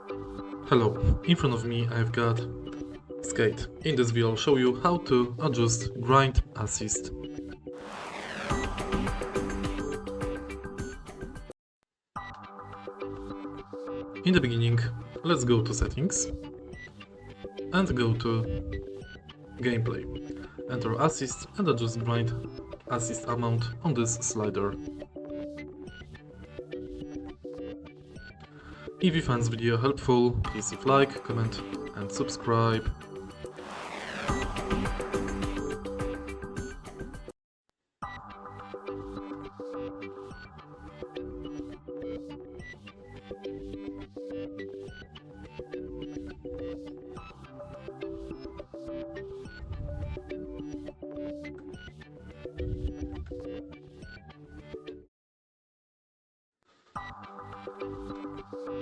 Hello, in front of me I've got Skate. In this video I'll show you how to adjust grind assist. In the beginning, let's go to settings and go to gameplay. Enter assist and adjust grind assist amount on this slider. If you find this video helpful, please leave like, comment and subscribe.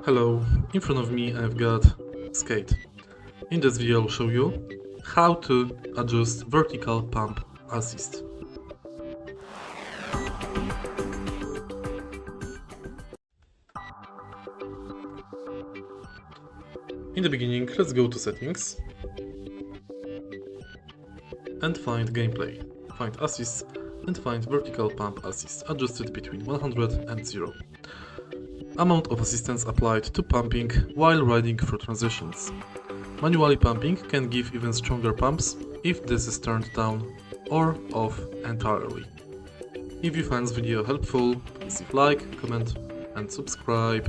Hello, in front of me I've got Skate. In this video I'll show you how to adjust vertical pump assist. In the beginning, let's go to settings and find gameplay. Find assist and find vertical pump assist adjusted between 100 and 0. Amount of assistance applied to pumping while riding through transitions. Manually pumping can give even stronger pumps if this is turned down or off entirely. If you find this video helpful, please leave like, comment and subscribe.